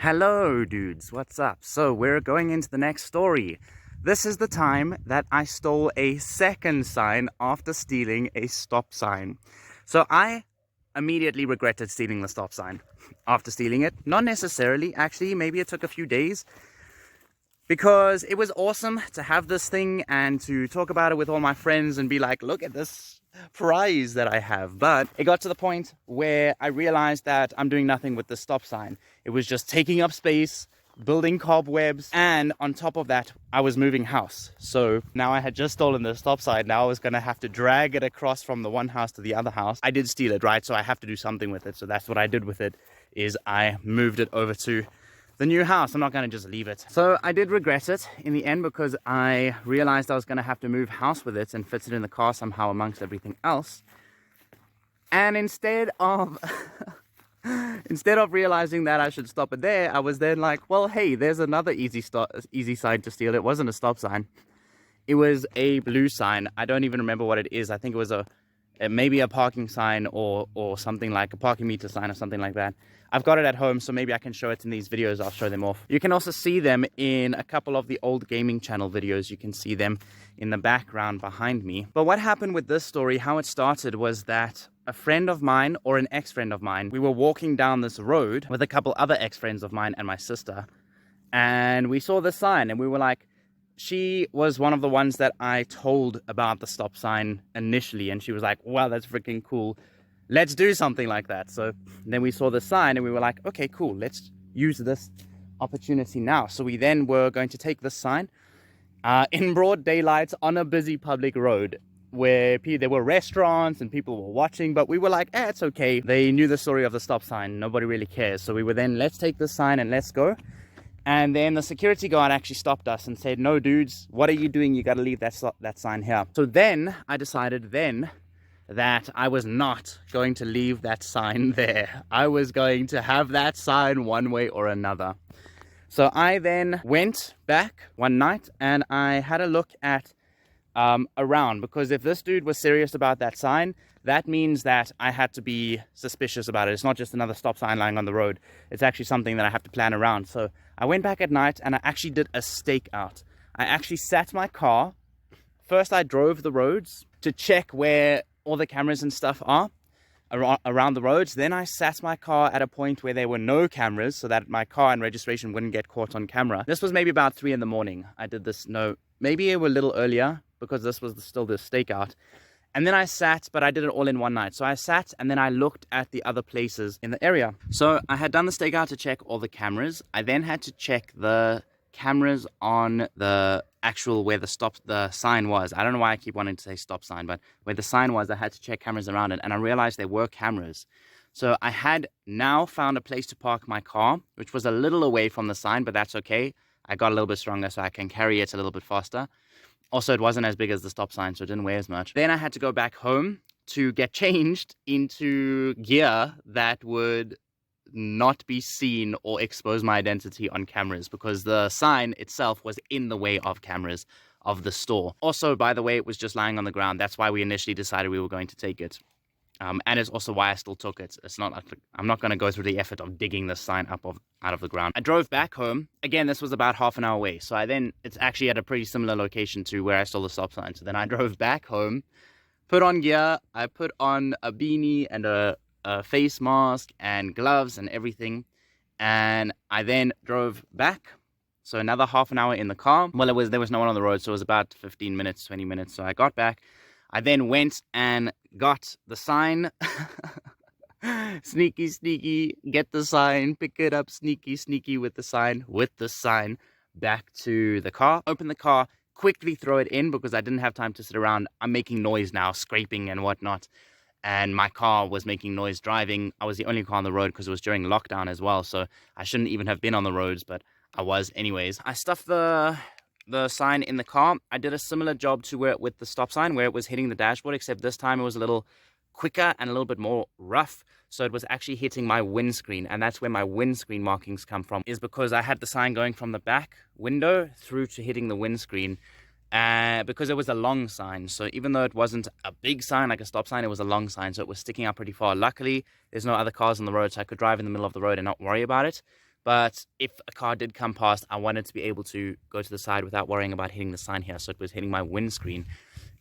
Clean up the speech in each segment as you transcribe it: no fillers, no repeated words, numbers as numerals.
Hello dudes, what's up? So we're going into the next story. This is the time that I stole a second sign after stealing a stop sign. So I immediately regretted stealing the stop sign after stealing it. Not necessarily, actually, maybe it took a few days because it was awesome to have this thing and to talk about it with all my friends and be like, look at this prize that I have. But it got to the point where I realized that I'm doing nothing with the stop sign. It was just taking up space, building cobwebs, and on top of that, I was moving house. So now I had just stolen the stop sign. Now I was going to have to drag it across from the one house to the other house. I did steal it, right? So I have to do something with it. So that's what I did with it, is I moved it over to the new house. I'm not going to just leave it. So I did regret it in the end because I realized I was going to have to move house with it and fit it in the car somehow amongst everything else. And instead of realizing that I should stop it there, I was then like, well, hey, there's another easy sign to steal. It wasn't a stop sign. It was a blue sign. I don't even remember what it is. I think it was maybe a parking sign or something, like a parking meter sign or something like that. I've got it at home, so maybe I can show it in these videos. I'll show them off. You can also see them in a couple of the old gaming channel videos. You can see them in the background behind me. But what happened with this story, how it started, was that a friend of mine, or an ex-friend of mine, we were walking down this road with a couple other ex-friends of mine and my sister, and we saw the sign and we were like, she was one of the ones that I told about the stop sign initially, and she was like, wow, that's freaking cool. Let's do something like that. So then we saw the sign and we were like, okay, cool. Let's use this opportunity now. So we then were going to take this sign in broad daylight on a busy public road where there were restaurants and people were watching, but we were like, it's okay. They knew the story of the stop sign. Nobody really cares. So we were then, let's take this sign and let's go. And then the security guard actually stopped us and said, no, dudes, what are you doing? You got to leave that sign here. So then I decided that I was not going to leave that sign there. I was going to have that sign one way or another. So I then went back one night and I had a look at around, because if this dude was serious about that sign, that means that I had to be suspicious about it. It's not just another stop sign lying on the road. It's actually something that I have to plan around. So I went back at night and I actually did a stakeout. I actually sat my car. First, I drove the roads to check where all the cameras and stuff are around the roads. Then I sat my car at a point where there were no cameras so that my car and registration wouldn't get caught on camera. This was maybe about 3 in the morning. I did this, no, maybe it was a little earlier because this was still the stakeout. And then I sat, but I did it all in one night. So I sat and then I looked at the other places in the area. So I had done the stakeout to check all the cameras. I then had to check the cameras on the actual where the sign was. I don't know why I keep wanting to say stop sign, but where the sign was, I had to check cameras around it, and I realized there were cameras. So I had now found a place to park my car, which was a little away from the sign, but that's okay. I got a little bit stronger so I can carry it a little bit faster. Also, it wasn't as big as the stop sign, so it didn't weigh as much. Then I had to go back home to get changed into gear that would not be seen or expose my identity on cameras, because the sign itself was in the way of cameras of the store. Also, by the way, it was just lying on the ground. That's why we initially decided we were going to take it. And it's also why I still took it. It's not like I'm not going to go through the effort of digging the sign up out of the ground. I drove back home. Again, this was about half an hour away. So it's actually at a pretty similar location to where I stole the stop sign. So then I drove back home, put on gear. I put on a beanie and a face mask and gloves and everything. And I then drove back. So another half an hour in the car. Well, there was no one on the road. So it was about 15 minutes, 20 minutes. So I got back. I then went and got the sign. Sneaky, get the sign, pick it up, sneaky with the sign, back to the car. Open the car, quickly throw it in because I didn't have time to sit around. I'm making noise now, scraping and whatnot. And my car was making noise driving. I was the only car on the road because it was during lockdown as well. So I shouldn't even have been on the roads, but I was anyways. I stuffed the sign in the car. I did a similar job to where with the stop sign, where it was hitting the dashboard, except this time it was a little quicker and a little bit more rough. So it was actually hitting my windscreen, and that's where my windscreen markings come from, is because I had the sign going from the back window through to hitting the windscreen. Because it was a long sign. So even though it wasn't a big sign like a stop sign, it was a long sign, so it was sticking out pretty far. Luckily, there's no other cars on the road, so I could drive in the middle of the road and not worry about it. But if a car did come past, I wanted to be able to go to the side without worrying about hitting the sign here. So it was hitting my windscreen.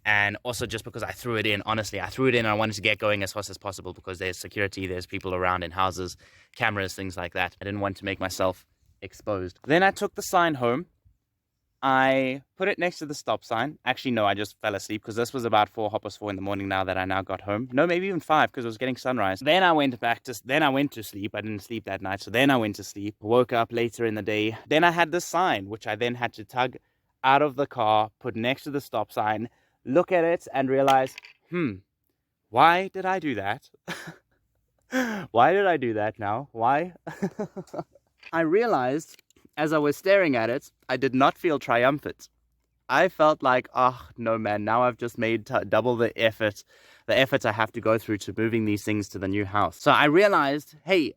And also just because I threw it in, honestly, I threw it in and I wanted to get going as fast as possible because there's security, there's people around in houses, cameras, things like that. I didn't want to make myself exposed. Then I took the sign home. I put it next to the stop sign. Actually, no, I just fell asleep because this was about 4 in the morning now that I now got home. No, maybe even 5 because it was getting sunrise. Then I went to sleep. I didn't sleep that night. So then I went to sleep, woke up later in the day. Then I had this sign, which I then had to tug out of the car, put next to the stop sign, look at it and realize, why did I do that? Why did I do that now? Why? I realized as I was staring at it, I did not feel triumphant. I felt like, oh, no, man, now I've just made double the effort I have to go through to moving these things to the new house. So I realized, hey,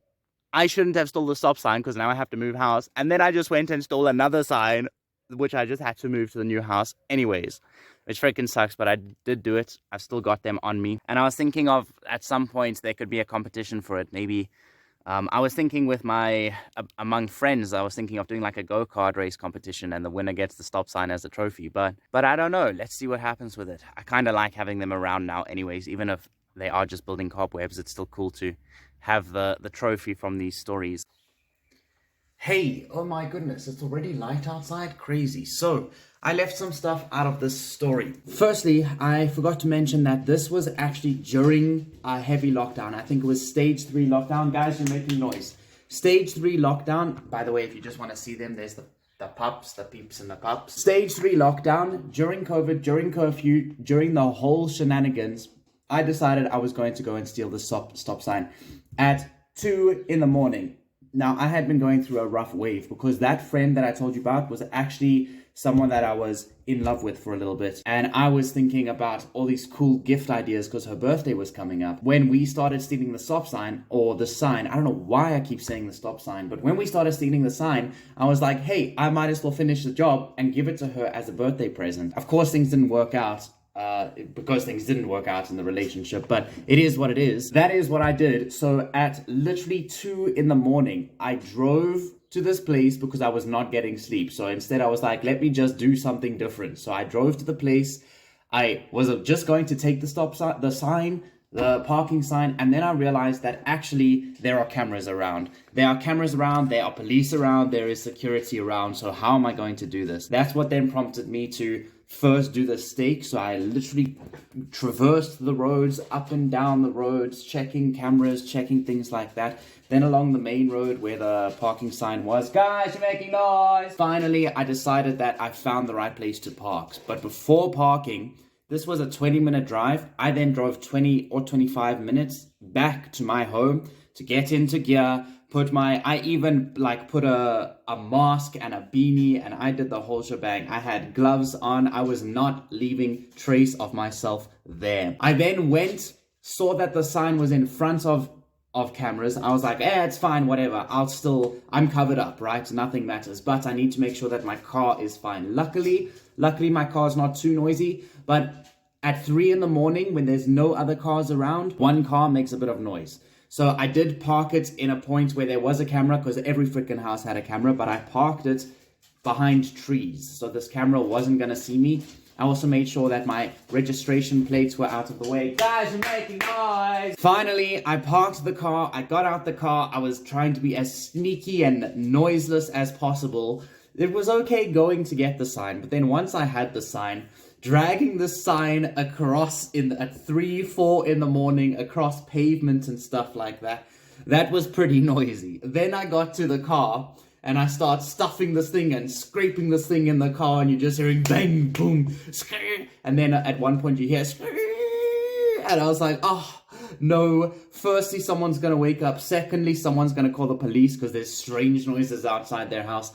I shouldn't have stole the stop sign because now I have to move house. And then I just went and stole another sign, which I just had to move to the new house anyways, which freaking sucks, but I did do it. I've still got them on me. And I was thinking of, at some point, there could be a competition for it. Maybe I was thinking with among friends, I was thinking of doing like a go-kart race competition and the winner gets the stop sign as a trophy. But I don't know. Let's see what happens with it. I kind of like having them around now anyways, even if they are just building cobwebs. It's still cool to have the trophy from these stories. Hey, oh my goodness, it's already light outside? Crazy. So, I left some stuff out of this story. Firstly, I forgot to mention that this was actually during a heavy lockdown. I think it was stage 3 lockdown. Guys, you're making noise. Stage 3 lockdown. By the way, if you just want to see them, there's the pups, the peeps and the pups. Stage 3 lockdown, during COVID, during curfew, during the whole shenanigans, I decided I was going to go and steal the stop sign at 2 in the morning. Now, I had been going through a rough wave because that friend that I told you about was actually someone that I was in love with for a little bit. And I was thinking about all these cool gift ideas because her birthday was coming up. When we started stealing the stop sign, or the sign, I don't know why I keep saying the stop sign, but when we started stealing the sign, I was like, hey, I might as well finish the job and give it to her as a birthday present. Of course, things didn't work out. Because things didn't work out in the relationship, but it is what it is. That is what I did. So at literally 2 in the morning, I drove to this place because I was not getting sleep. So instead I was like, let me just do something different. So I drove to the place. I was just going to take the parking sign, and then I realized that actually there are cameras around. There are cameras around, there are police around, there is security around. So how am I going to do this? That's what then prompted me to first do the stake. So I literally traversed the roads, up and down the roads, checking cameras, checking things like that. Then along the main road where the parking sign was, guys, you're making noise. Finally, I decided that I found the right place to park. But before parking, this was a 20-minute drive. I then drove 20 or 25 minutes back to my home to get into gear. I even put a mask and a beanie, and I did the whole shebang. I had gloves on. I was not leaving trace of myself there. I then saw that the sign was in front of cameras. I was like, it's fine, whatever. I'm covered up, right? Nothing matters. But I need to make sure that my car is fine. Luckily, my car is not too noisy. But at 3 in the morning, when there's no other cars around, one car makes a bit of noise. So I did park it in a point where there was a camera, because every freaking house had a camera, but I parked it behind trees. So this camera wasn't going to see me. I also made sure that my registration plates were out of the way. Guys, you're making noise! Finally, I parked the car. I got out the car. I was trying to be as sneaky and noiseless as possible. It was okay going to get the sign, but then once I had the sign, dragging the sign across at 3, 4 in the morning across pavement and stuff like that, that was pretty noisy. Then I got to the car and I start stuffing this thing and scraping this thing in the car, and you're just hearing bang, boom, and then at one point you hear, and I was like, oh no. Firstly, someone's gonna wake up. Secondly, someone's gonna call the police because there's strange noises outside their house.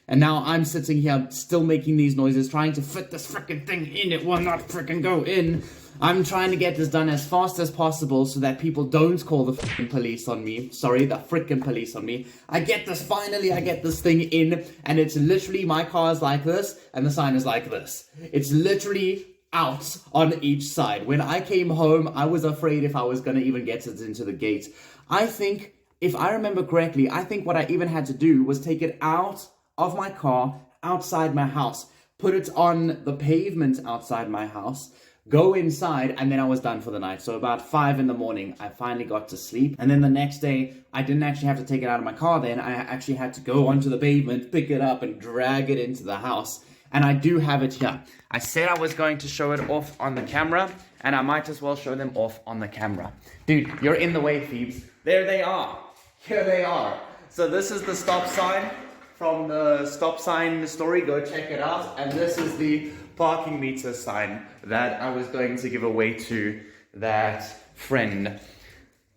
And now I'm sitting here still making these noises, trying to fit this frickin' thing in. It will not frickin' go in. I'm trying to get this done as fast as possible so that people don't call the frickin' police on me. Sorry, the frickin' police on me. Finally I get this thing in, and it's literally, my car is like this, and the sign is like this. It's literally out on each side. When I came home, I was afraid if I was gonna even get it into the gate. I think If I remember correctly, I think what I even had to do was take it out of my car, outside my house, put it on the pavement outside my house, go inside, and then I was done for the night. So about 5 in the morning, I finally got to sleep. And then the next day, I didn't actually have to take it out of my car then. I actually had to go onto the pavement, pick it up, and drag it into the house. And I do have it here. I said I was going to show it off on the camera, and I might as well show them off on the camera. Dude, you're in the way, Phoebes. There they are. Here they are. So this is the stop sign from the stop sign story. Go check it out. And this is the parking meter sign that I was going to give away to that friend.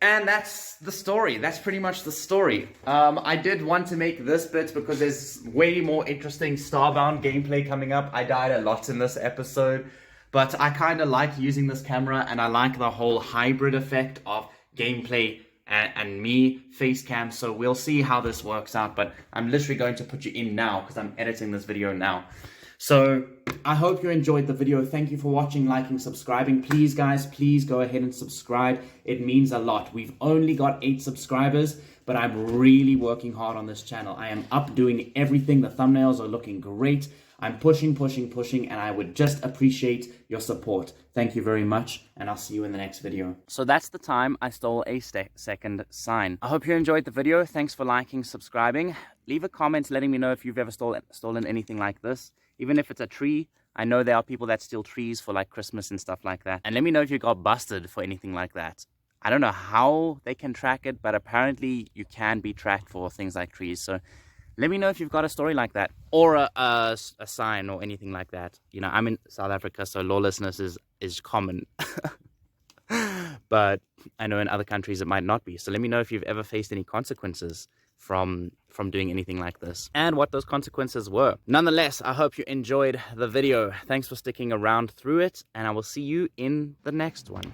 And that's the story. That's pretty much the story. I did want to make this bit because there's way more interesting Starbound gameplay coming up. I died a lot in this episode, but I kind of like using this camera, and I like the whole hybrid effect of gameplay and me face cam. So we'll see how this works out, but I'm literally going to put you in now because I'm editing this video now. So I hope you enjoyed the video. Thank you for watching, liking, subscribing. Please, guys, please go ahead and subscribe. It means a lot. We've only got 8 subscribers, but I'm really working hard on this channel. I am up doing everything. The thumbnails are looking great. I'm pushing, and I would just appreciate your support. Thank you very much, and I'll see you in the next video. So that's the time I stole a second sign. I hope you enjoyed the video. Thanks for liking, subscribing. Leave a comment letting me know if you've ever stolen anything like this. Even if it's a tree, I know there are people that steal trees for like Christmas and stuff like that. And let me know if you got busted for anything like that. I don't know how they can track it, but apparently you can be tracked for things like trees. So let me know if you've got a story like that, or a sign or anything like that. You know, I'm in South Africa, so lawlessness is common. But I know in other countries it might not be. So let me know if you've ever faced any consequences from doing anything like this, and what those consequences were. Nonetheless, I hope you enjoyed the video. Thanks for sticking around through it, and I will see you in the next one.